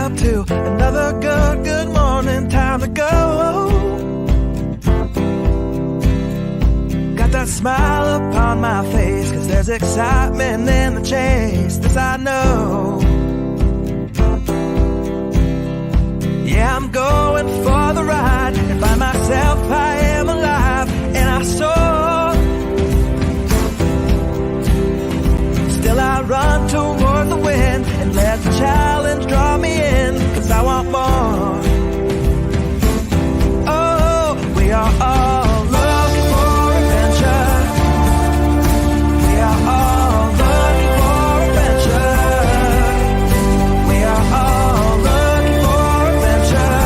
up to another good morning. Time to go. Got that smile upon my face, 'cause there's excitement in the chase. This I know. Yeah, I'm going for the ride, and by myself I am alive, and I soar. Still I run toward the wind, and let the challenge draw me in, 'cause I want more. Oh, we are all looking for adventure. We are all looking for adventure. We are all looking for adventure.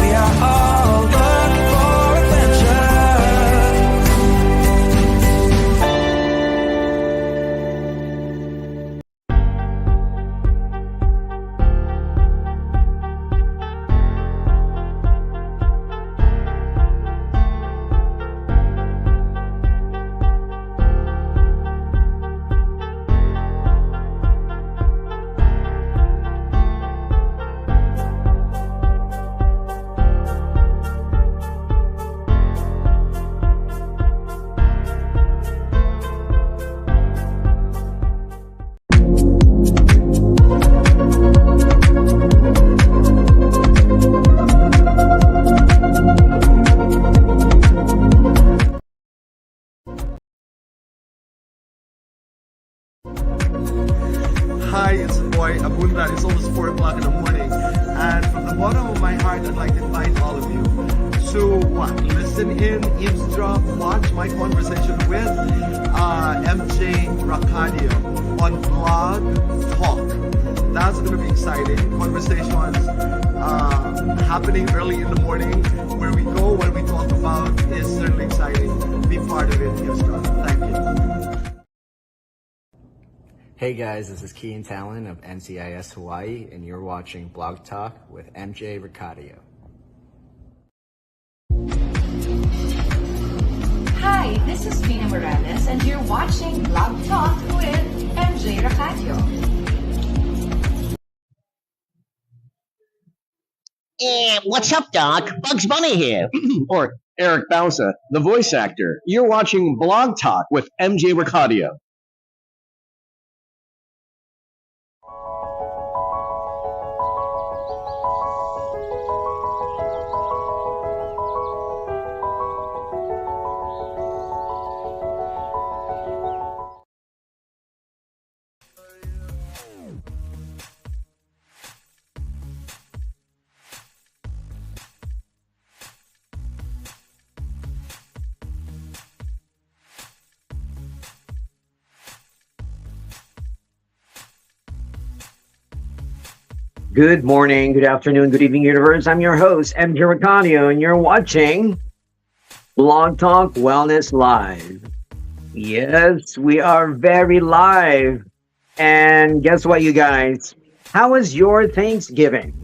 We are all looking for adventure. Hi, it's the boy Abunda. It's almost 4 o'clock in the morning. And from the bottom of my heart, I'd like to invite all of you to listen in, eavesdrop, watch my conversation with MJ Racadio on Blogtalk. That's going to be exciting. Conversations happening early in the morning. Where we go, what we talk about is certainly exciting. Be part of it, eavesdrop. Thank you. Hey guys, this is Keen Talon of NCIS Hawaii, and you're watching Blog Talk with MJ Racadio. Hi, this is Destina Morales, and you're watching Blog Talk with MJ Racadio. What's up, Doc? Bugs Bunny here. Or Eric Bausa, the voice actor. You're watching Blog Talk with MJ Racadio. Good morning, good afternoon, good evening, universe. I'm your host, MJ Racadio, and you're watching Blog Talk Wellness Live. Yes, we are very live. And guess what, you guys? How was your Thanksgiving?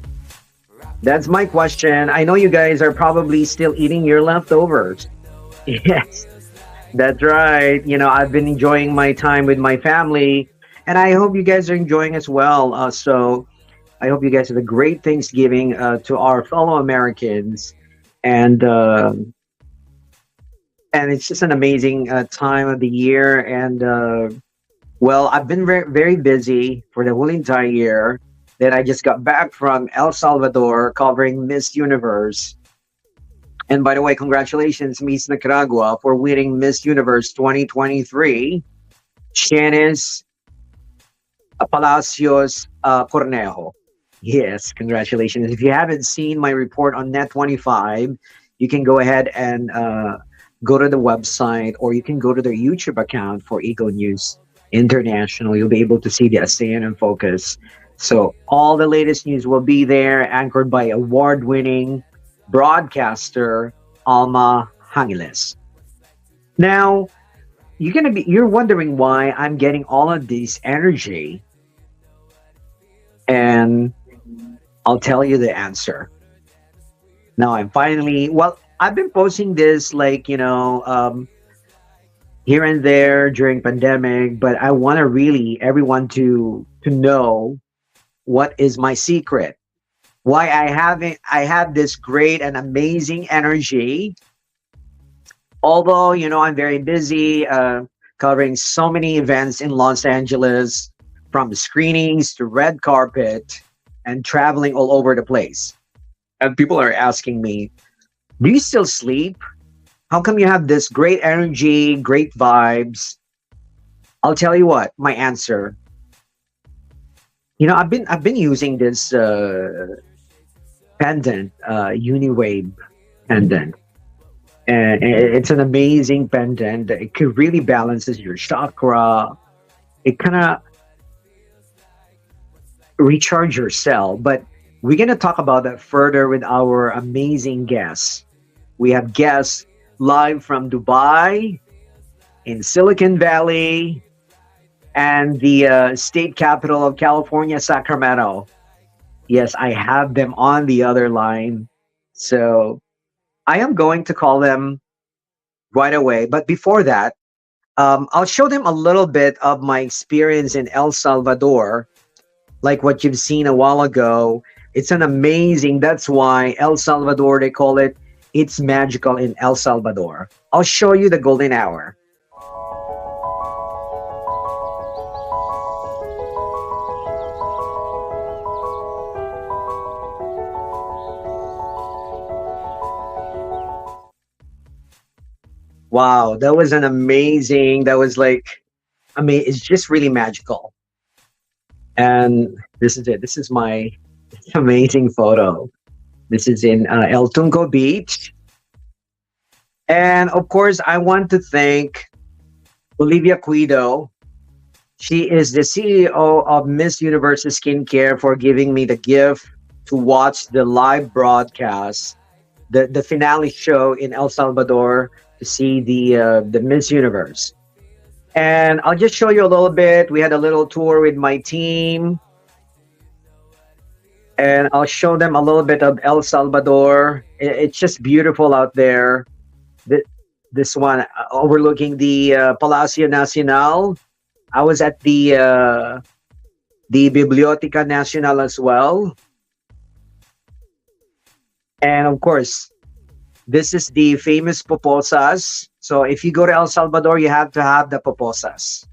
That's my question. I know you guys are probably still eating your leftovers. Yes, that's right. You know, I've been enjoying my time with my family, and I hope you guys are enjoying as well. So I hope you guys have a great Thanksgiving to our fellow Americans, and it's just an amazing time of the year. And well, I've been very, very busy for the whole entire year. Then I just got back from El Salvador covering Miss Universe. And by the way, congratulations, Miss Nicaragua, for winning Miss Universe 2023, Janice Palacios Cornejo. Yes, congratulations. If you haven't seen my report on Net25, you can go ahead and go to the website, or you can go to their YouTube account for Eagle News International. You'll be able to see the ASEAN in focus. So all the latest news will be there, anchored by award-winning broadcaster Alma Hangiles. Now, you're wondering why I'm getting all of this energy, and I'll tell you the answer. Now I've been posting this here and there during pandemic, but I want to really everyone to know what is my secret, why I have this great and amazing energy. Although, I'm very busy covering so many events in Los Angeles, from screenings to red carpet and traveling all over the place. And people are asking me, do you still sleep? How come you have this great energy, great vibes? I'll tell you what, my answer. I've been using this pendant, Uniwave pendant. And it's an amazing pendant. It could really balances your chakra. It kind of recharge your cell. But we're gonna talk about that further with our amazing guests. We have guests live from Dubai, in Silicon Valley, and the state capital of California, Sacramento. Yes, I have them on the other line. So I am going to call them right away. But before that, I'll show them a little bit of my experience in El Salvador, like what you've seen a while ago. It's an amazing, that's why El Salvador, they call it, it's magical in El Salvador. I'll show you the golden hour. Wow, that was an amazing, that was like, it's just really magical. And this is it. This is my amazing photo. This is in El Tunco Beach. And of course, I want to thank Olivia Cuido. She is the CEO of Miss Universe Skincare for giving me the gift to watch the live broadcast, the finale show in El Salvador, to see the Miss Universe. And I'll just show you a little bit. We had a little tour with my team. And I'll show them a little bit of El Salvador. It's just beautiful out there. This one overlooking the Palacio Nacional. I was at the Biblioteca Nacional as well. And of course, this is the famous pupusas. So if you go to El Salvador, you have to have the pupusas.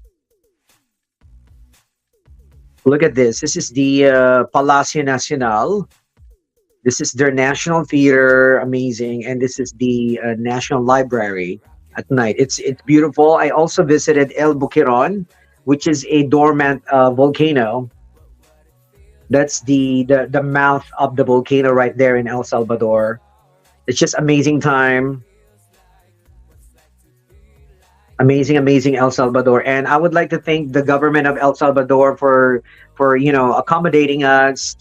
Look at this. This is the Palacio Nacional. This is their National Theater, amazing. And this is the National Library at night. It's beautiful. I also visited El Buquiron, which is a dormant volcano. That's the mouth of the volcano right there in El Salvador. It's just amazing time. Amazing El Salvador. And I would like to thank the government of El Salvador for accommodating us.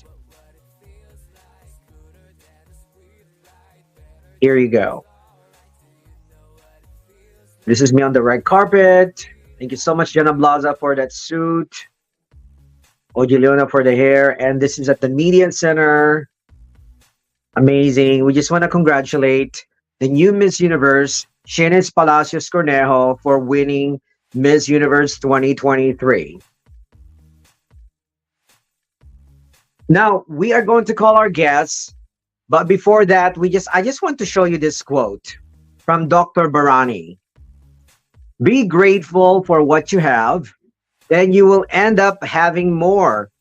Here you go. This is me on the red carpet. Thank you so much, Jenna Blaza, for that suit. Oji Leona for the hair. And this is at the Media Center. Amazing. We just want to congratulate the new Miss Universe, Shenes Palacios Cornejo, for winning Miss Universe 2023. Now, we are going to call our guests, but before that, I just want to show you this quote from Dr. Barani. Be grateful for what you have, then you will end up having more.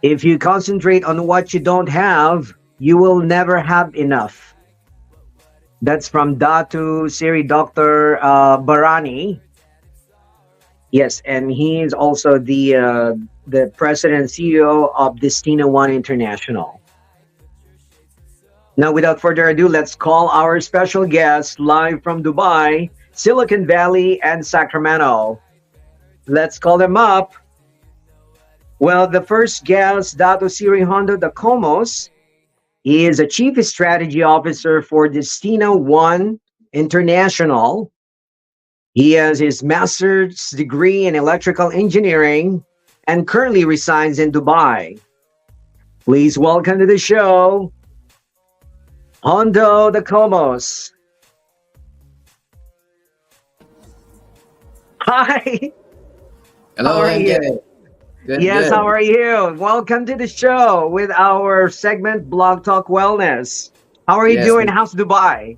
If you concentrate on what you don't have, you will never have enough. That's from Datu Siri Dr. Barani. Yes, and he is also the president and CEO of Destina One International. Now, without further ado, let's call our special guest live from Dubai, Silicon Valley, and Sacramento. Let's call them up. Well, the first guest, Dato Siri Hondo da Comos. He is a Chief Strategy Officer for Destina One International. He has his master's degree in electrical engineering and currently resides in Dubai. Please welcome to the show, Hondo da Comos. Hi. Hello, How are MJ. you? Good, Yes, how good. are you? Welcome to the show with our segment Blog Talk Wellness. How are you Yes. doing? How's Dubai?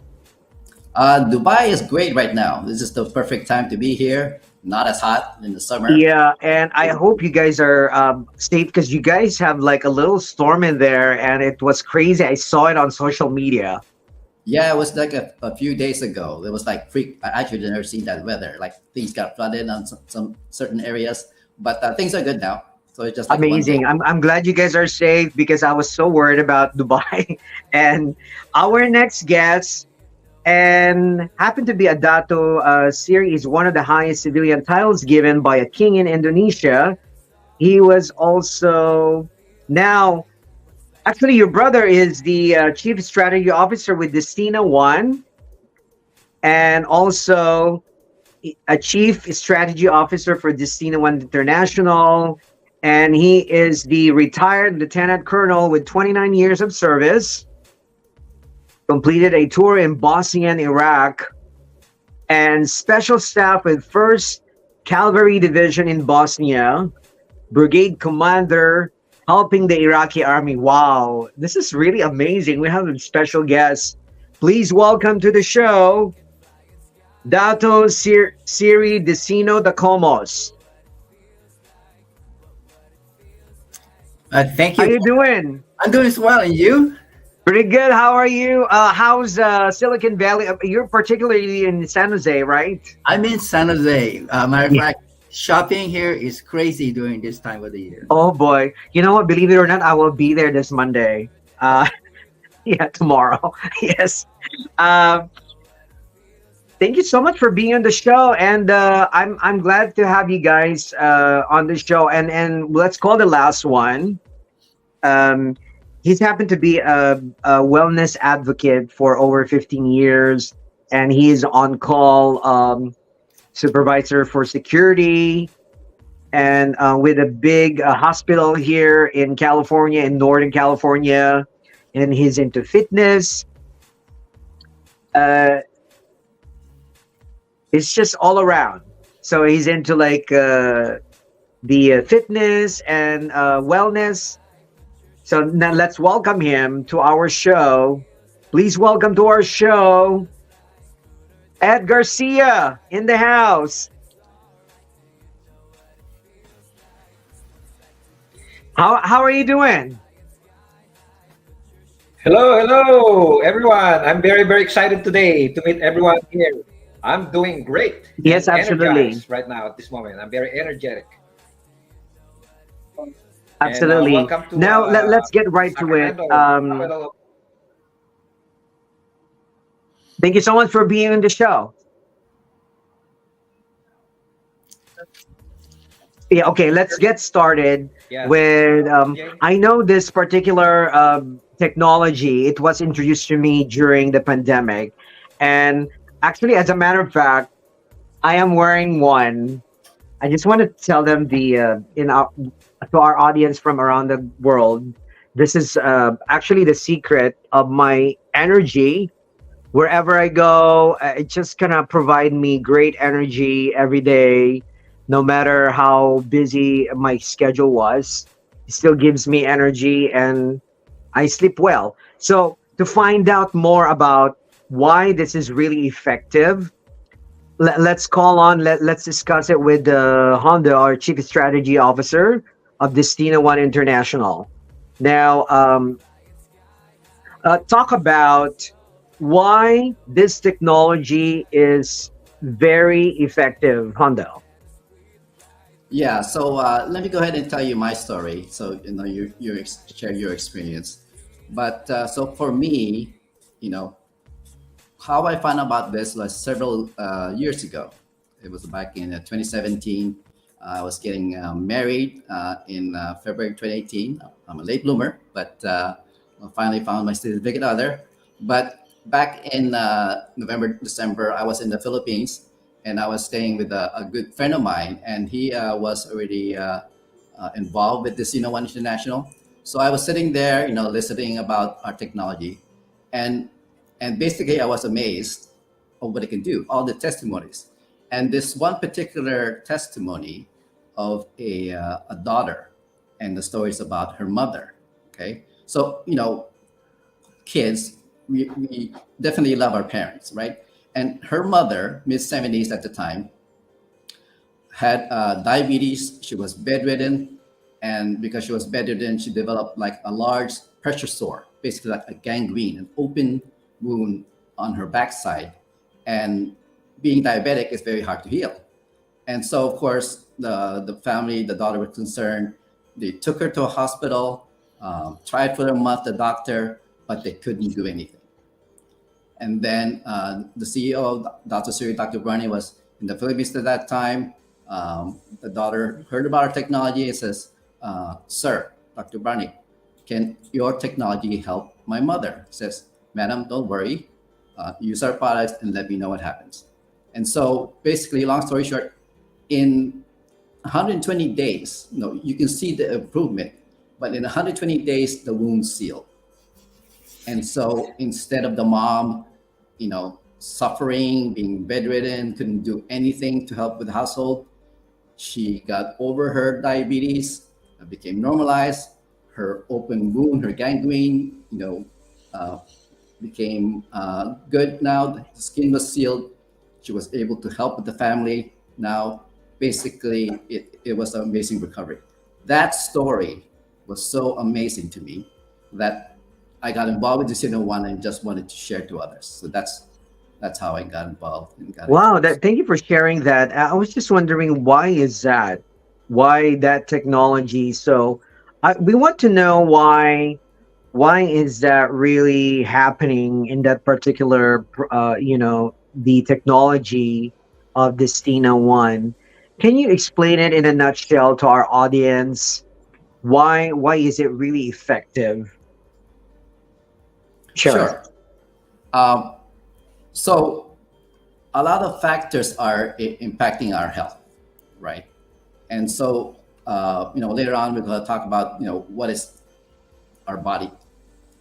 Dubai is great right now. This is the perfect time to be here. Not as hot in the summer. Yeah, and I hope you guys are safe because you guys have like a little storm in there and it was crazy. I saw it on social media. Yeah, it was like a few days ago. It was like freak. I actually never seen that weather. Like things got flooded on some certain areas, but things are good now. So it's just like a one day. Amazing. I'm glad you guys are safe because I was so worried about Dubai. And our next guest and happened to be a Dato series, one of the highest civilian titles given by a king in Indonesia. He was also now actually your brother is the chief strategy officer with Destina One, and also a chief strategy officer for Destina One International. And he is the retired lieutenant colonel with 29 years of service. Completed a tour in Bosnia and Iraq, and special staff with 1st Cavalry Division in Bosnia, brigade commander helping the Iraqi army. Wow, this is really amazing. We have a special guest. Please welcome to the show, Dato Siri Decino da Comos. Thank How you. you doing? I'm doing well, and you? Pretty good. How are you? How's Silicon Valley? You're particularly in San Jose, right? I'm in San Jose. Matter of Yeah. fact, shopping here is crazy during this time of the year. Oh boy. You know what? Believe it or not, I will be there this Monday. Yeah, tomorrow. Yes. Um, thank you so much for being on the show, and I'm glad to have you guys on the show. And let's call the last one. Um, he's happened to be a wellness advocate for over 15 years, and he's on call supervisor for security and with a big hospital here in California, in Northern California, and he's into fitness. Uh, it's just all around. So he's into like the fitness and wellness. So now let's welcome him to our show. Please welcome to our show, Ed Garcia in the house. How are you doing? Hello, everyone. I'm very, very excited today to meet everyone here. I'm doing great. Yes, and absolutely. energized right now at this moment. I'm very energetic. Absolutely. And, welcome to Now let's get right to it. Sacramento, capital Thank you so much for being on the show. Yeah, okay, let's get started Yes. with Okay. I know this particular technology. It was introduced to me during the pandemic, and actually, as a matter of fact, I am wearing one. I just want to tell them to our audience from around the world. This is actually the secret of my energy. Wherever I go, it just gonna provide me great energy every day, no matter how busy my schedule was. It still gives me energy, and I sleep well. So to find out more about why this is really effective, let's let's discuss it with Honda, our chief strategy officer of Destina One International. Now, talk about why this technology is very effective, Honda. Yeah. So let me go ahead and tell you my story. So you share your experience. But so for me, you know, how I found about this was several years ago. It was back in 2017. I was getting married in February 2018. I'm a late bloomer, but I finally found my significant other. But back in November, December, I was in the Philippines, and I was staying with a good friend of mine, and he was already involved with this, One International. So I was sitting there, listening about our technology, and basically I was amazed of what it can do, all the testimonies. And this one particular testimony of a daughter, and the story is about her mother. Okay, so kids, we definitely love our parents, right? And her mother, mid 70s at the time, had diabetes. She was bedridden, and because she was bedridden, she developed like a large pressure sore, basically like a gangrene, an open wound on her backside. And being diabetic is very hard to heal. And so, of course, the family, the daughter was concerned. They took her to a hospital, tried for a month, the doctor, but they couldn't do anything. And then the CEO, Dr. Siri, Dr. Barney, was in the Philippines at that time. The daughter heard about our technology and says, "Sir, Dr. Barney, can your technology help my mother?" Says, "Madam, don't worry. Use our products and let me know what happens." And so, basically, long story short, in 120 days, you can see the improvement, but in 120 days, the wound sealed. And so, instead of the mom, suffering, being bedridden, couldn't do anything to help with the household, she got over her diabetes, became normalized. Her open wound, her gangrene, became good now. The skin was sealed. She was able to help with the family. Now, basically, it was an amazing recovery. That story was so amazing to me that I got involved with Destina One and just wanted to share to others. So that's how I got involved and got Wow, introduced. thank you for sharing that. I was just wondering why is that? Why that technology? So, we want to know why is that really happening in that particular the technology of Destina One. Can you explain it in a nutshell to our audience? Why is it really effective? Share it. Sure. Um, so a lot of factors are impacting our health, right? And so, later on we're going to talk about, what is our body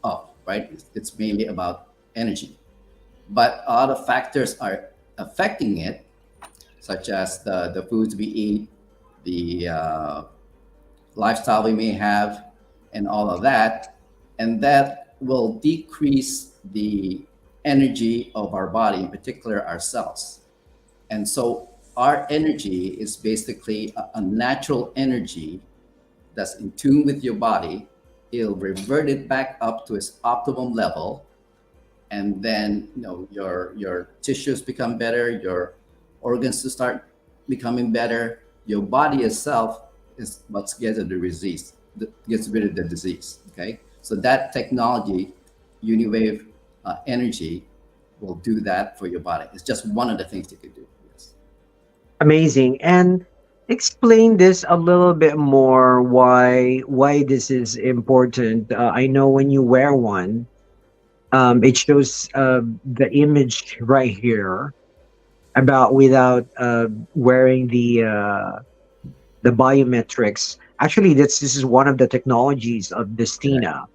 of, right? It's mainly about energy, but a lot of factors are affecting it, such as the foods we eat, the lifestyle we may have, and all of that. And that will decrease the energy of our body, in particular our cells. And so our energy is basically a natural energy that's in tune with your body. It'll revert it back up to its optimum level. And then, your tissues become better, your organs to start becoming better. Your body itself is what gets rid of the disease, gets rid of the disease. Okay, so that technology, Uniwave energy, will do that for your body. It's just one of the things you could do. Yes. Amazing. And explain this a little bit more. Why this is important? I know when you wear one, it shows the image right here about without wearing the biometrics. Actually, this is one of the technologies of Destina.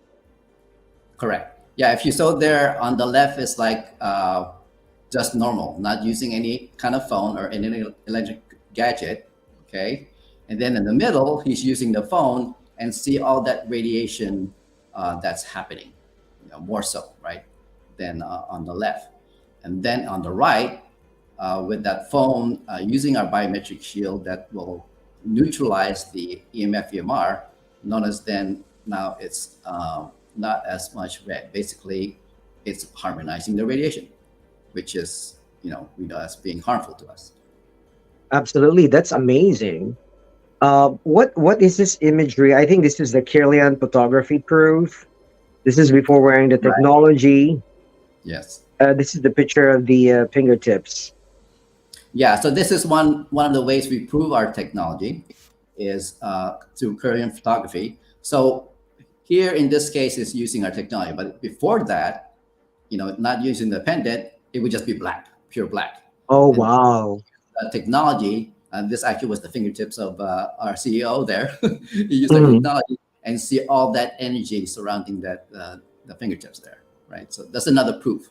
Correct. Yeah, if you saw there on the left is like just normal, not using any kind of phone or any electric gadget. Okay, and then in the middle, he's using the phone and see all that radiation that's happening, more so, right, than on the left. And then on the right, with that phone, using our biometric shield that will neutralize the EMF EMR, known as then now it's not as much red. Basically, it's harmonizing the radiation, which is, we know as being harmful to us. Absolutely, that's amazing. What is this imagery? I think this is the Kirlian photography proof. This is before wearing the Right. technology. Yes. This is the picture of the fingertips. Yeah. So this is one of the ways we prove our technology is through Korean photography. So here in this case is using our technology, but before that, not using the pendant, it would just be black, pure black. Oh And wow. technology, and this actually was the fingertips of our CEO there. He used our Mhm. technology and see all that energy surrounding that the fingertips there, right? So that's another proof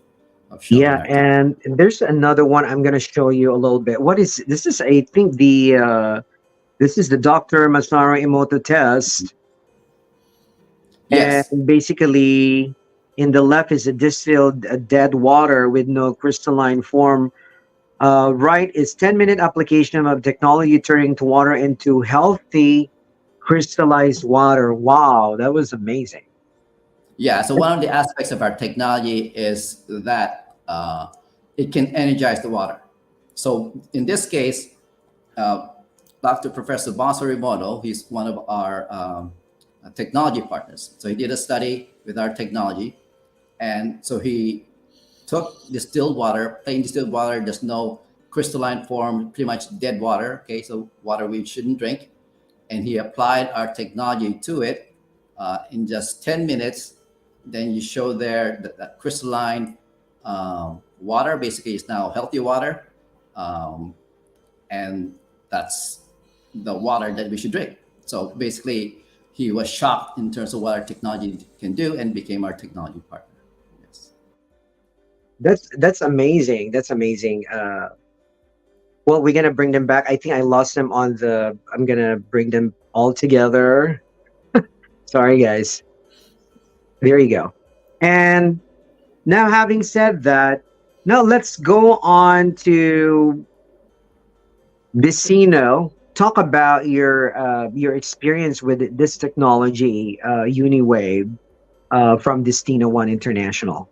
of showing Yeah, our technology. and there's another one I'm gonna show you a little bit. What is this? Is I think the This is the Dr. Masaru Emoto test. Yes. And basically, in the left is a distilled dead water with no crystalline form. Right is 10-minute application of technology turning to water into healthy crystallized water. Wow, that was amazing. Yeah. So one of the aspects of our technology is that it can energize the water. So in this case, uh, Dr. Professor Bansari Mono, he's one of our technology partners. So he did a study with our technology, and so he took distilled water, plain distilled water. There's no crystalline form, pretty much dead water. Okay, so water we shouldn't drink, and he applied our technology to it in just 10 minutes. Then you show there that crystalline water basically is now healthy water, um, and that's the water that we should drink. So basically, he was shocked in terms of what our technology can do and became our technology partner. Yes. That's amazing. That's amazing. Well, we're gonna bring them back. I think I lost them on the. I'm gonna bring them all together. Sorry, guys. There you go. And now, having said that, now let's go on to Vicino. Talk about your experience with this technology, UniWave, from Destina One International.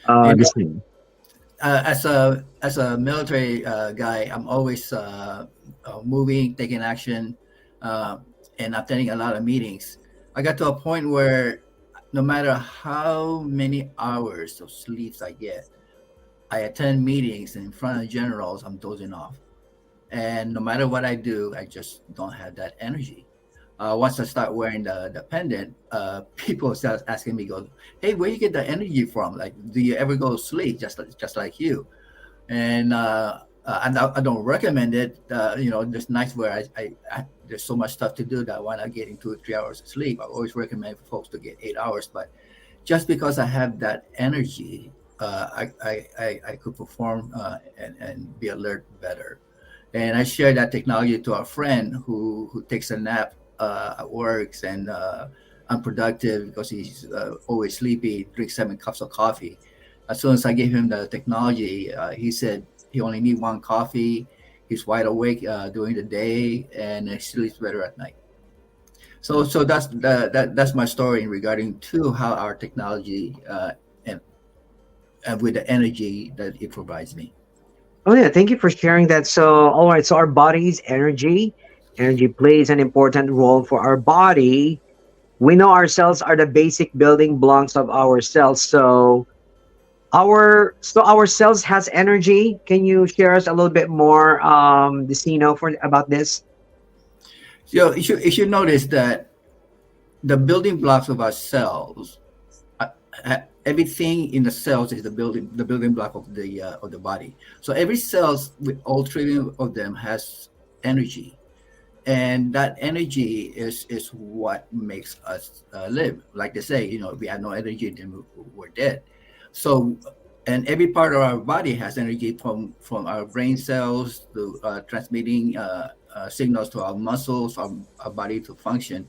You know, Destina. as a military guy, I'm always moving, taking action, uh, and attending a lot of meetings. I got to a point where no matter how many hours of sleeps I get, I attend meetings and in front of generals, I'm dozing off. And no matter what I do, I just don't have that energy. Once I start wearing the pendant, people start asking me, "Go, hey, where you get the energy from? Like, do you ever go to sleep just like you?" And I don't recommend it. There's nights where there's so much stuff to do that why not getting 2 or 3 hours of sleep. I always recommend for folks to get 8 hours, but just because I have that energy, I could perform and be alert better. And I share that technology to a friend who takes a nap at works and unproductive because he's always sleepy, drinks 7 cups of coffee. As soon as I gave him the technology, he said he only need 1 coffee. He's wide awake during the day and he sleeps better at night. So that's my story regarding to how our technology and with the energy that it provides me. Oh yeah, thank you for sharing that. So, all right, so our body's energy plays an important role for our body. We know our cells are the basic building blocks of our cells. So, our cells has energy. Can you share us a little bit more, Decino, for about this? So you should notice that the building blocks of our cells, everything in the cells is the building block of the body. So every cells with all trillion of them has energy, and that energy is what makes us live. Like they say, if we had no energy, then we're dead. So, and every part of our body has energy from our brain cells to transmitting signals to our muscles, our body to function.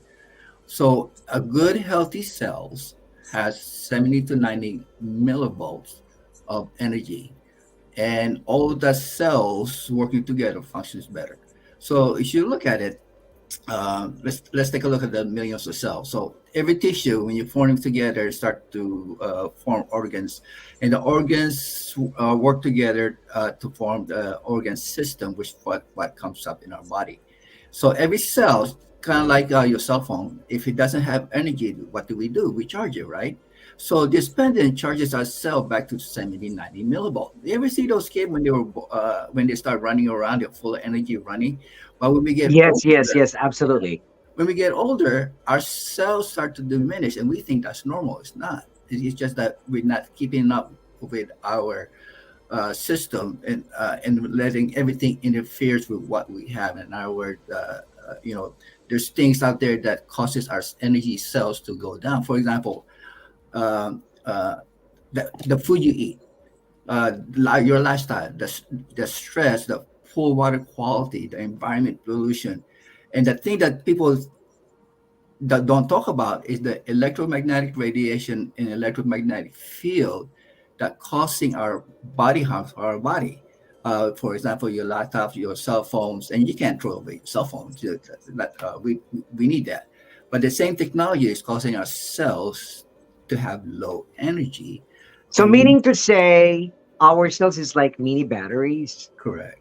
So a good healthy cells has 70 to 90 millivolts of energy, and all the cells working together functions better. So if you look at it, let's take a look at the millions of cells. So every tissue, when you form them together, start to form organs, and the organs work together to form the organ system, which what comes up in our body. So every cell, kind of like your cell phone, if it doesn't have energy, what do? We charge it, right? So this pendant charges our cell back to 70, 90 millivolt. You ever see those kids when they start running around, they're full of energy running? But Yes, yes, yes, absolutely. when we get older, our cells start to diminish, and we think that's normal. It's not. It's just that we're not keeping up with our system and letting everything interferes with what we have in our there's things out there that causes our energy cells to go down. For example, um, uh, the food you eat, your lifestyle, the stress, the poor water quality, the environment pollution, And the thing that people that don't talk about is the electromagnetic radiation and electromagnetic field that causing our body harm for our body. For example, your laptops, your cell phones, and you can't throw away your cell phones. We need that. But the same technology is causing our cells to have low energy. So, And we meaning to say, our cells is like mini batteries. correct,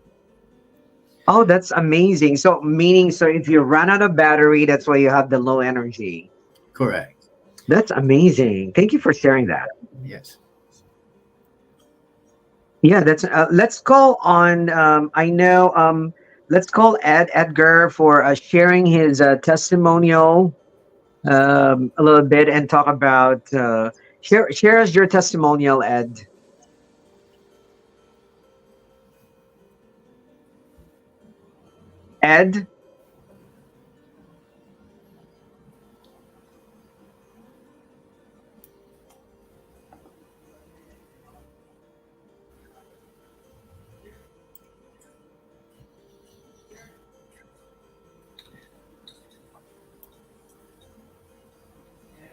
Oh, that's amazing. So, meaning, so if you run out of battery, that's why you have the low energy. correct. That's amazing. Thank you for sharing that. Yes. Yeah, that's. Let's call on. I know. Let's call Edgar for sharing his testimonial a little bit and talk about. Share us your testimonial, Ed. Ed.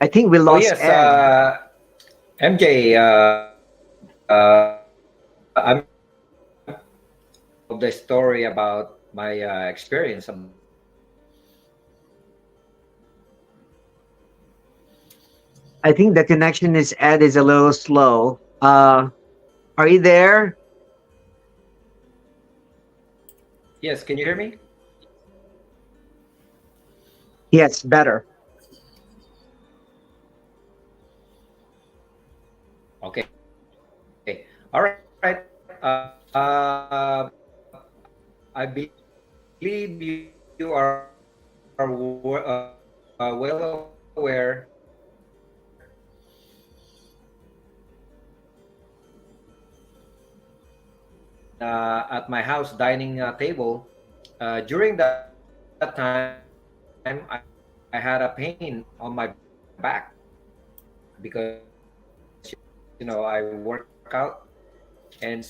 I think we Oh lost yes, Ed. MJ. I'm of the story about my experience. I think the connection is Ed is a little slow. Are you there? Yes, can you hear me? Yes, better. Okay. All right. I believe you are well aware at my house dining table. During that time, I had a pain on my back because I work out, and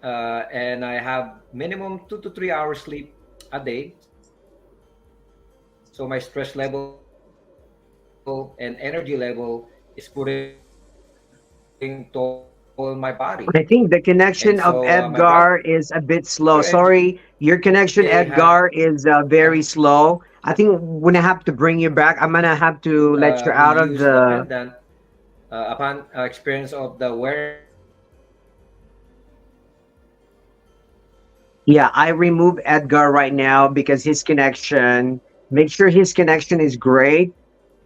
and I have minimum 2 to 3 hours sleep a day. So my stress level and energy level is putting toll on my body. And so I think the my back connection of Edgar is a bit slow. MJ Sorry, your connection, had Edgar, is very slow. I think when I have to bring you back, I'm gonna have to let you out of reuse the the. pendant upon experience of the wearing of the pendant. Yeah, I remove Edgar right now because his connection. Make sure his connection is great.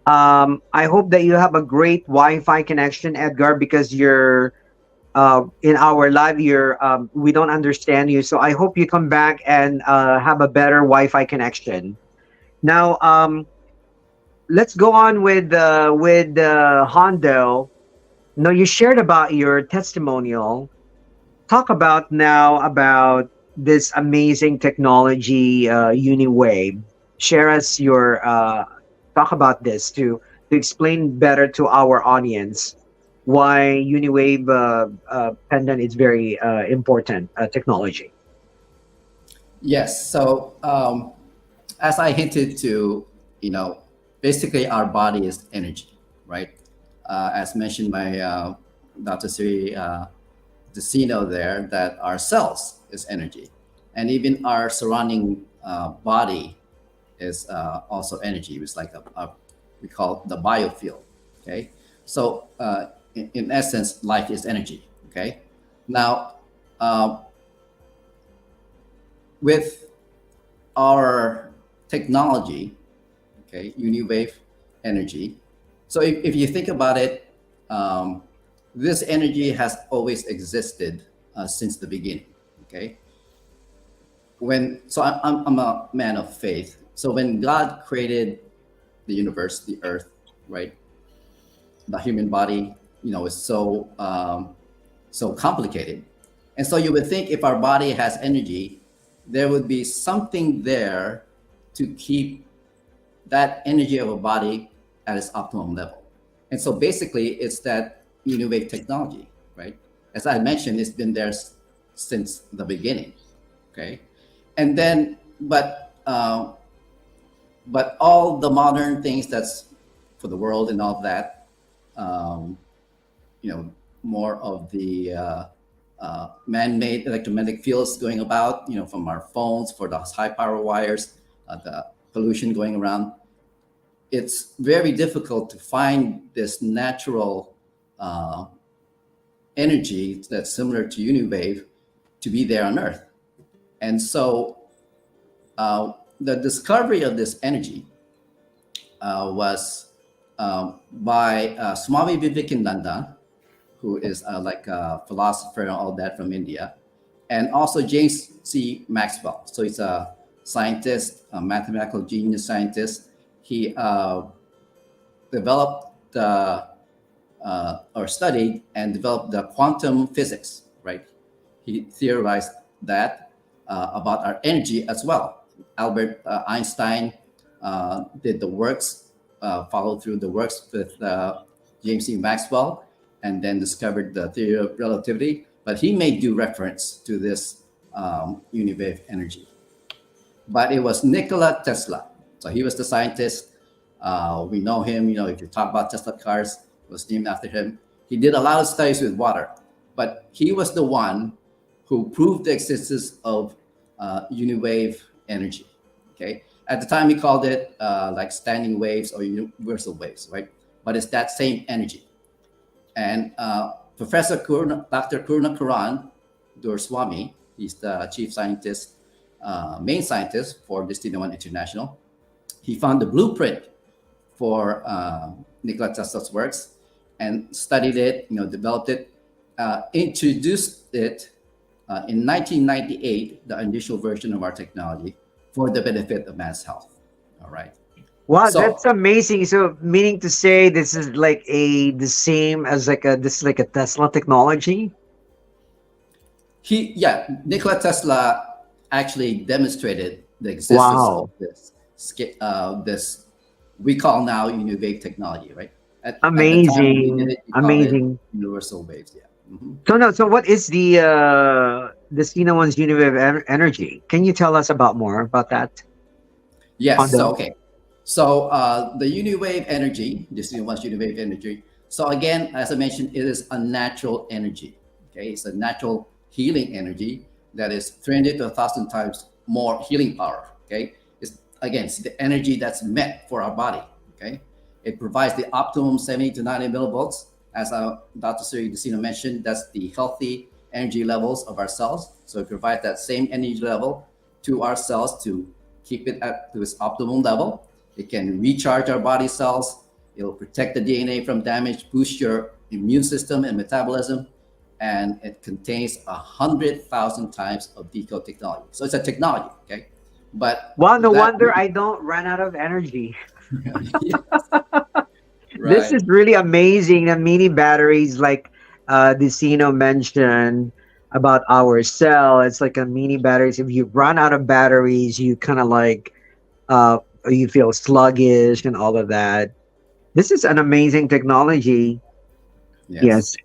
I hope that you have a great Wi-Fi connection, Edgar, because you're in our live you're we don't understand you. So I hope you come back and have a better Wi-Fi connection. Now, let's go on with Hondo. No, you shared about your testimonial. Talk about now about this amazing technology, UniWave. Share us your talk about this to explain better to our audience why UniWave pendant is very important technology. Yes. So, as I hinted to, you know, basically our body is energy, right? As mentioned by Dr. Sri Destina there, that our cells is energy, and even our surrounding body is also energy. It's like we call it the biofield. Okay, so in essence, life is energy. Okay, now with our technology, okay, UniWave energy. So if you think about it, um, this energy has always existed since the beginning. Okay, I'm a man of faith. So when God created the universe, the earth, right, the human body, you know, is so complicated, and so you would think if our body has energy, there would be something there to keep that energy of a body at its optimum level. And so basically, it's that innovative technology, right? As I mentioned, it's been there since the beginning, okay? And then, but uh, but all the modern things that's for the world and all that, um, more of the man-made electromagnetic fields going about, from our phones for the high power wires, the pollution going around. It's very difficult to find this natural uh, energy that's similar to UniWave to be there on Earth. And so the discovery of this energy was by Swami Vivekananda, who is like a philosopher and all that from India, and also James C. Maxwell. So he's a scientist, a mathematical genius scientist. He developed or studied and developed the quantum physics, right? He theorized that about our energy as well. Albert Einstein did the works, followed through the works with James C. Maxwell, and then discovered the theory of relativity. But he made due reference to this uniwave energy. But it was Nikola Tesla. So he was the scientist. We know him, if you talk about Tesla cars, it was named after him. He did a lot of studies with water, but he was the one who proved the existence of uniwave energy. Okay. At the time, he called it like standing waves or universal waves, right? But it's that same energy. And Professor Dr. Karan Durswamy, he's the chief scientist, main scientist for Destina One International. He found the blueprint for Nikola Tesla's works and studied it, developed it, introduced it in 1998, the initial version of our technology for the benefit of mass health. All right. Wow, So- that's amazing. So, meaning to say, this is like the same as this is like a Tesla technology. Nikola Tesla actually demonstrated the existence Wow. of this we call now uniwave technology, right? At the time Amazing. we did it, we called it Amazing. universal waves. Yeah. Mhm. So no, so what is the Cena One's Uniwave energy? Can you tell us about more about that? Yes. On the- So okay. So the uniwave energy, this is one uniwave energy. So again, as I mentioned, it is a natural energy. Okay, it's a natural healing energy that is 300 to 1,000 times more healing power. Okay, it's the energy that's meant for our body. Okay, it provides the optimum 70 to 90 millivolts. As Dr. Siri Destina mentioned, that's the healthy energy levels of our cells. So it provides that same energy level to our cells to keep it to its optimum level. It can recharge our body cells. It'll protect the DNA from damage, boost your immune system and metabolism, and it contains 100,000 times of decode technology. So it's a technology, okay? But Wow, no that- wonder I don't run out of energy. Right. This is really amazing. The mini batteries, like Dicino mentioned about our cell, it's like a mini batteries. If you run out of batteries, you kind of like you feel sluggish and all of that. This is an amazing technology. Yes.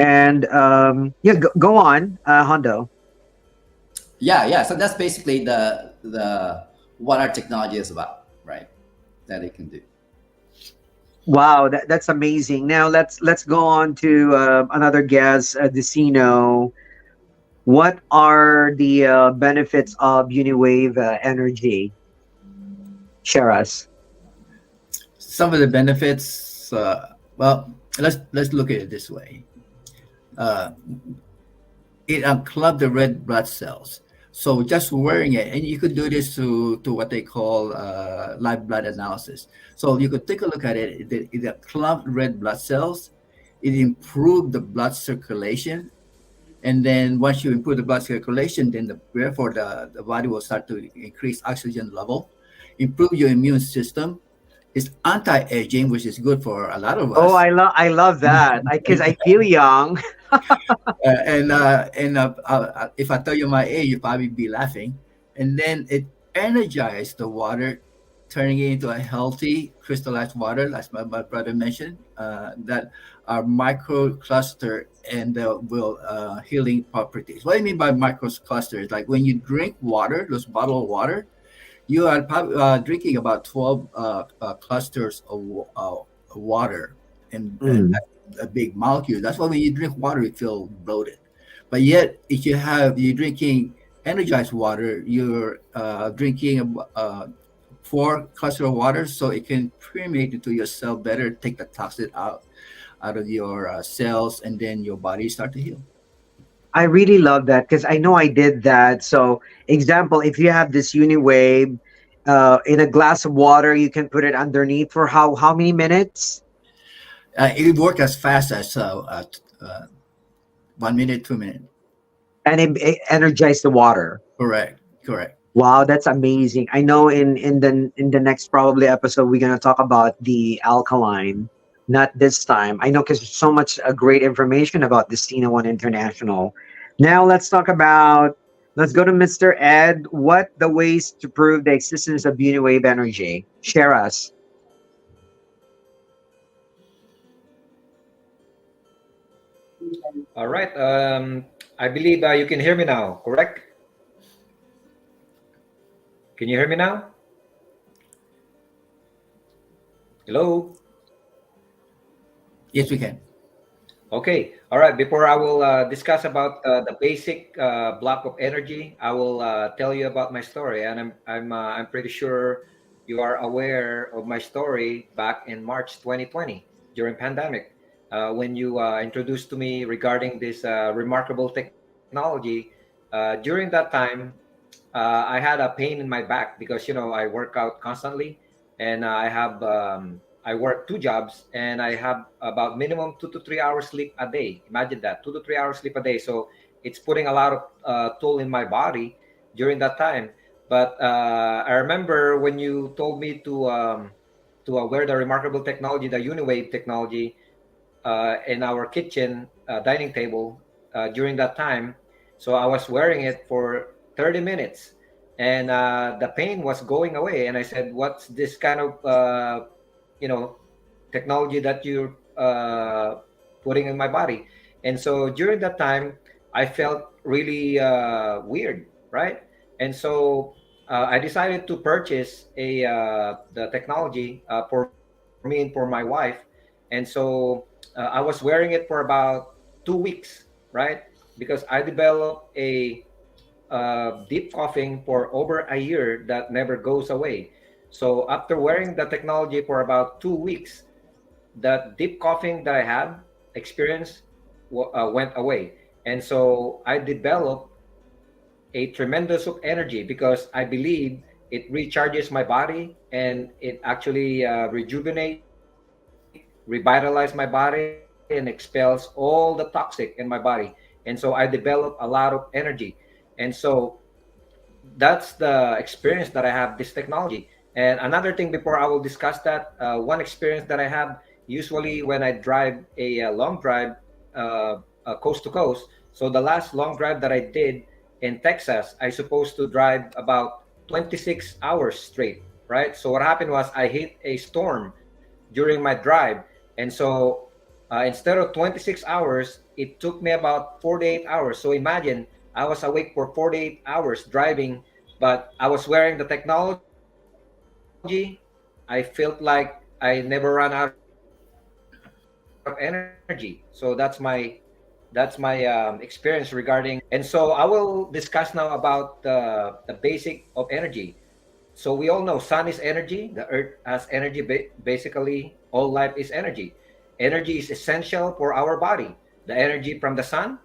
And go on, Hondo. Yeah. So that's basically the what our technology is about, right? That it can do. Wow, that's amazing. Now let's go on to another guest, Dicino. What are the benefits of Uniwave energy? Share us. Some of the benefits. Well, let's look at it this way. It unclogged the red blood cells. So just wearing it, and you could do this to what they call live blood analysis. So you could take a look at it. It unclogged red blood cells. It improved the blood circulation. And then once you improve the blood circulation, then therefore the body will start to increase oxygen level, improve your immune system. It's anti-aging, which is good for a lot of us. Oh, I love that because I feel young. And if I tell you my age, you'll probably be laughing. And then it energized the water, turning it into a healthy crystallized water, as my brother mentioned, that are microcluster and will healing properties. What do you mean by microcluster? It's like when you drink water, those bottled water, you are drinking about 12 clusters of water, and Mm. that's a big molecule. That's why when you drink water, you feel bloated. But yet, if you're drinking energized water, you're drinking 4 cluster of water, so it can permeate into your cell better, take the toxin out of your cells, and then your body start to heal. I really love that because I know I did that. So, example, if you have this Uniwave in a glass of water, you can put it underneath for how many minutes? It work as fast as 1 minute, 2 minutes. And it energized the water. Correct, correct. Wow, that's amazing. I know in the next probably episode we're gonna talk about the alkaline. Not this time. I know because so much great information about Destina One International. Now let's go to Mr. Ed. What the ways to prove the existence of Uniwave energy? Share us. All right. I believe you can hear me now, correct? Can you hear me now? Hello? Yes, we can. Okay. All right. Before I will discuss about the basic block of energy, I will tell you about my story, and I'm pretty sure you are aware of my story back in March 2020 during pandemic, when you introduced to me regarding this remarkable technology. During that time, I had a pain in my back because I work out constantly, and I work 2 jobs, and I have about minimum 2 to 3 hours sleep a day. Imagine that, 2 to 3 hours sleep a day. So it's putting a lot of toll in my body during that time. But I remember when you told me to wear the remarkable technology, the Uniwave technology, in our kitchen dining table during that time. So I was wearing it for 30 minutes, and the pain was going away. And I said, "What's this kind of you know technology that you're putting in my body?" And so during that time, I felt really weird, right? And so I decided to purchase the technology for me and for my wife. And so I was wearing it for about 2 weeks, right? Because I developed a deep coughing for over a year that never goes away. So after wearing the technology for about 2 weeks, that deep coughing that I had experienced went away. And so I developed a tremendous of energy because I believe it recharges my body, and it actually rejuvenate, revitalize my body, and expels all the toxic in my body. And so I develop a lot of energy. And so that's the experience that I have this technology. And another thing before I will discuss that, one experience that I have usually when I drive a long drive, coast to coast. So the last long drive that I did in Texas, I supposed to drive about 26 hours straight, right? So what happened was I hit a storm during my drive. And so instead of 26 hours, it took me about 48 hours. So imagine I was awake for 48 hours driving, but I was wearing the technology. I felt like I never run out of energy. So that's my experience regarding and so I will discuss now about the basic of energy. So we all know sun is energy, the earth has energy. Basically, all life is energy. Energy is essential for our body. The energy from the sun,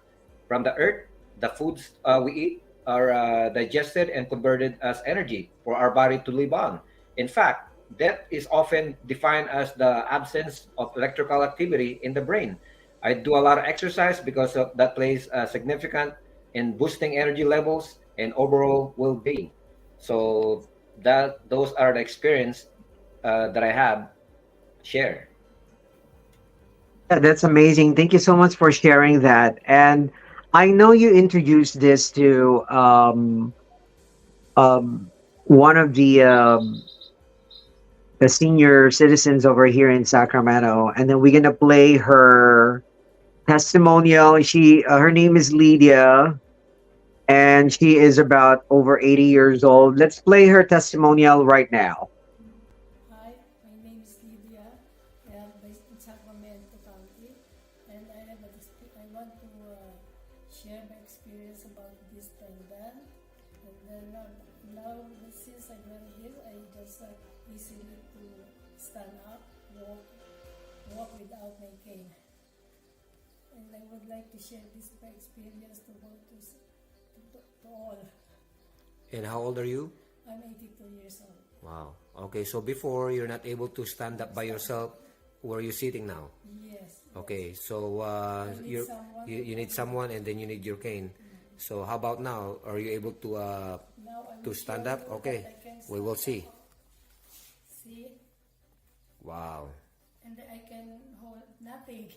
from the earth, the foods we eat are digested and converted as energy for our body to live on. In fact, that is often defined as the absence of electrical activity in the brain. I do a lot of exercise because of that plays significant in boosting energy levels and overall well-being. So that those are the experience that I have shared. Yeah, that's amazing. Thank you so much for sharing that. And I know you introduced this to um, one of the senior citizens over here in Sacramento, and then we're gonna play her testimonial. Her name is Lydia. and she is about over 80 years old. Let's play her testimonial right now. Hi, my name is Lydia. I am based in Sacramento County, and I want to share my experience about this tendon. And then now, since I learned this, I just easily to stand up, walk without my cane. And I would like to share this my experience to all. And how old are you? I'm 82 years old. Wow. Okay, so before you're not able to stand up by yourself, where are you sitting now? Yes. Okay, so you need someone and then you need your cane. So how about now? Are you able Now I'm to stand up? sure Okay, that I can we will see. see, Wow. and I can hold nothing.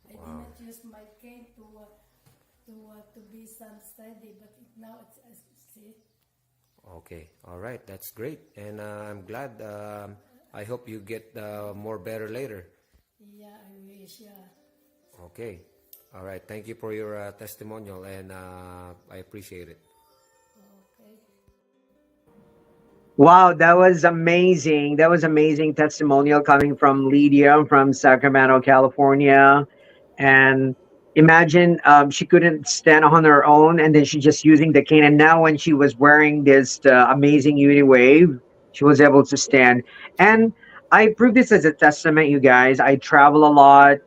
I did not use my cane to be stand steady, but now it's see. Okay, all right, that's great, and I'm glad. I hope you get more better later. Yeah, I wish. Yeah. Okay, all right. Thank you for your testimonial, and I appreciate it. Okay. Wow, that was amazing. That was amazing testimonial coming from Lydia from Sacramento, California. And imagine she couldn't stand on her own, and then she's just using the cane. And now, when she was wearing this amazing Uniwave, she was able to stand. And I prove this as a testament, you guys. I travel a lot,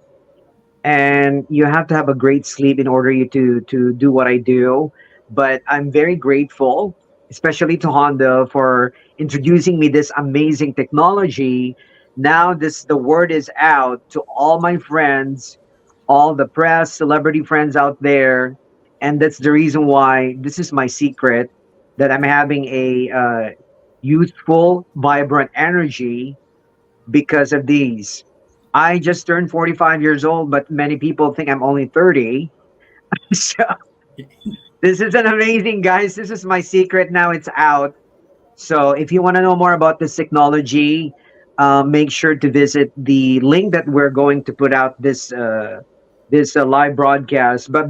and you have to have a great sleep in order you to do what I do. But I'm very grateful, especially to Honda for introducing me this amazing technology. Now this the word is out to all my friends, all the press, celebrity friends out there, and that's the reason why this is my secret that I'm having a youthful, vibrant energy because of these. I just turned 45 years old, but many people think I'm only 30. So this is an amazing, guys. This is my secret. Now it's out. So if you want to know more about this technology, make sure to visit the link that we're going to put out this live broadcast. But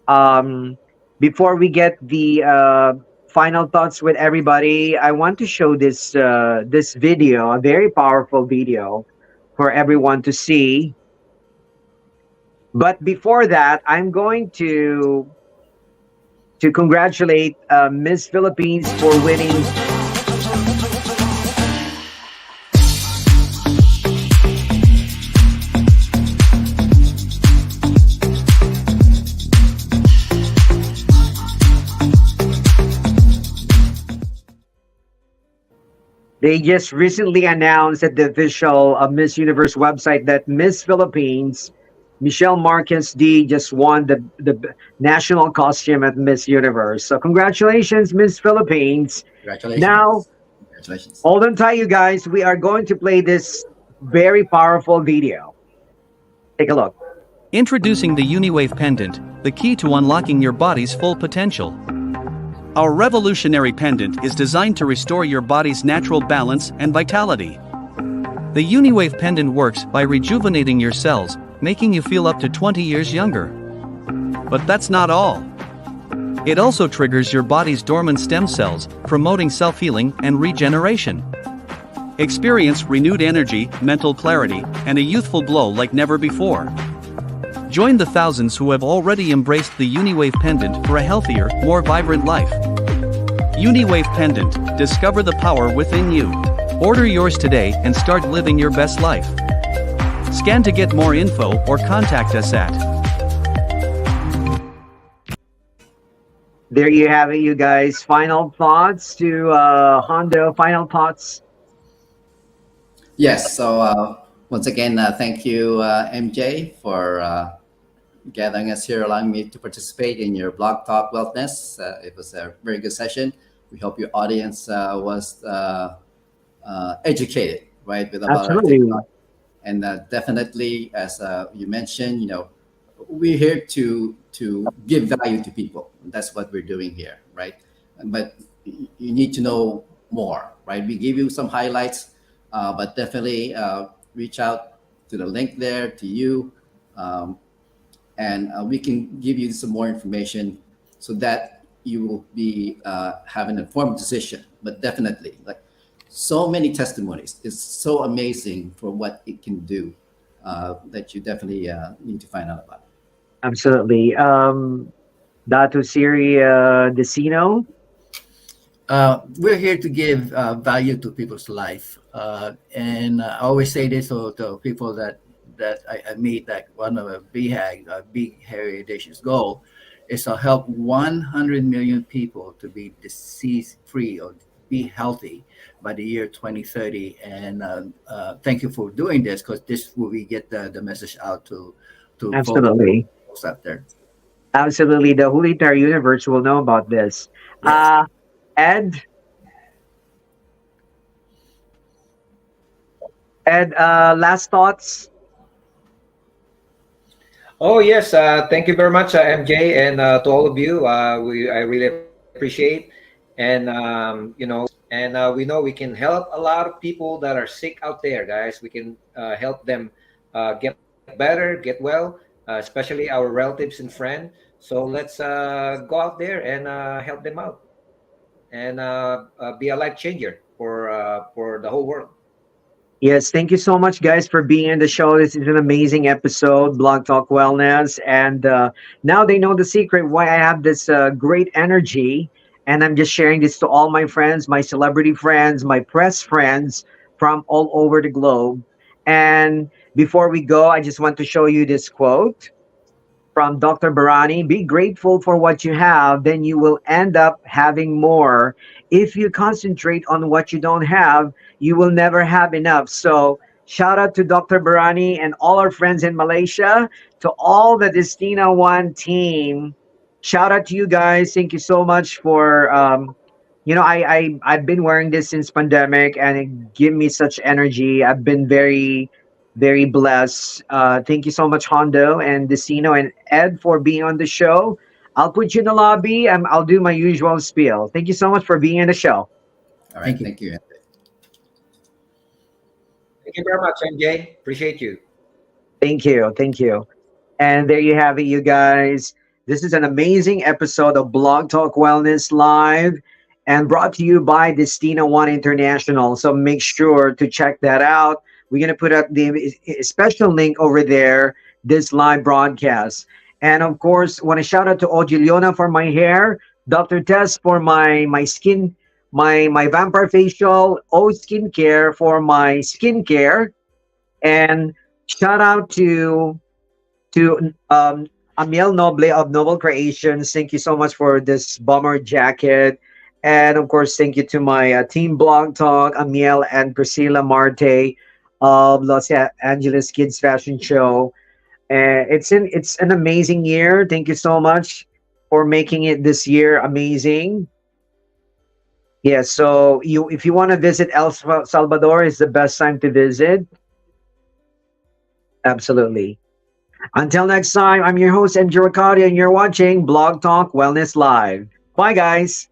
um, before we get the final thoughts with everybody, I want to show this video, a very powerful video for everyone to see. But before that, I'm going to congratulate Miss Philippines for winning. They just recently announced at the official Miss Universe website that Miss Philippines, Michelle Marquez D, just won the national costume at Miss Universe. So congratulations, Miss Philippines. Congratulations. Now, Congratulations. hold on tight, you guys. We are going to play this very powerful video. Take a look. Introducing the Uniwave pendant, the key to unlocking your body's full potential. Our revolutionary pendant is designed to restore your body's natural balance and vitality. The Uniwave pendant works by rejuvenating your cells, making you feel up to 20 years younger. But that's not all. It also triggers your body's dormant stem cells, promoting self-healing and regeneration. Experience renewed energy, mental clarity, and a youthful glow like never before. Join the thousands who have already embraced the Uniwave pendant for a healthier, more vibrant life. Uniwave pendant, discover the power within you. Order yours today and start living your best life. Scan to get more info or contact us at. There you have it, you guys. Final thoughts to Hondo. Final thoughts. Yes. So once again, thank you, MJ, for gathering us here, allowing me to participate in your Blog Talk Wellness. It was a very good session. We hope your audience was educated, right, with about our technology. And definitely, as you mentioned, we're here to give value to people. That's what we're doing here, right? But you need to know more, right? We give you some highlights, but definitely reach out to the link there to you, and we can give you some more information so that you will be have an informed decision. But definitely, like so many testimonies, it's so amazing for what it can do that you definitely need to find out about. Absolutely. Datu Siri Decino. We're here to give value to people's life, and I always say this to people that I meet. That one of a BHAG, Big Hairy Audacious goal, is to help 100 million people to be disease free or be healthy by the year 2030. And thank you for doing this, because this will we get the message out to Absolutely. folks out there. Absolutely. The whole entire universe will know about this. Yes. Ed, last thoughts? Oh yes, thank you very much, MJ, and to all of you. I really appreciate, and we know we can help a lot of people that are sick out there, guys. We can help them get better, get well, especially our relatives and friends. So let's go out there and help them out, and be a life changer for the whole world. Yes, thank you so much, guys, for being on the show. This is an amazing episode, Blog Talk Wellness. And now they know the secret why I have this great energy. And I'm just sharing this to all my friends, my celebrity friends, my press friends from all over the globe. And before we go, I just want to show you this quote from Dr. Barani. Be grateful for what you have, then you will end up having more. If you concentrate on what you don't have, you will never have enough. So, shout out to Dr. Barani and all our friends in Malaysia, to all the Destina One team. Shout out to you guys. Thank you so much for I've been wearing this since pandemic, and it give me such energy. I've been very blessed. Thank you so much, Hondo and Decino and Ed, for being on the show. I'll put you in the lobby and I'll do my usual spiel. Thank you so much for being on the show. All right, thank you. Thank you very much, MJ. Appreciate you. Thank you. Thank you. And there you have it, you guys. This is an amazing episode of Blog Talk Wellness Live, and brought to you by Destina One International. So make sure to check that out. We're going to put up the special link over there, this live broadcast. And of course, want to shout out to Ojiliona for my hair, Dr. Tess for my skin, my vampire facial, O Skincare for my skincare, and shout out to Amiel Noble of Noble Creations. Thank you so much for this bomber jacket. And of course, thank you to my team Blog Talk, Amiel and Priscilla Marte of Los Angeles Kids Fashion Show. It's an amazing year. Thank you so much for making it this year amazing. Yeah, so if you want to visit El Salvador, is the best time to visit. Absolutely. Until next time, I'm your host, MJ Racadio, and you're watching Blog Talk Wellness Live. Bye, guys.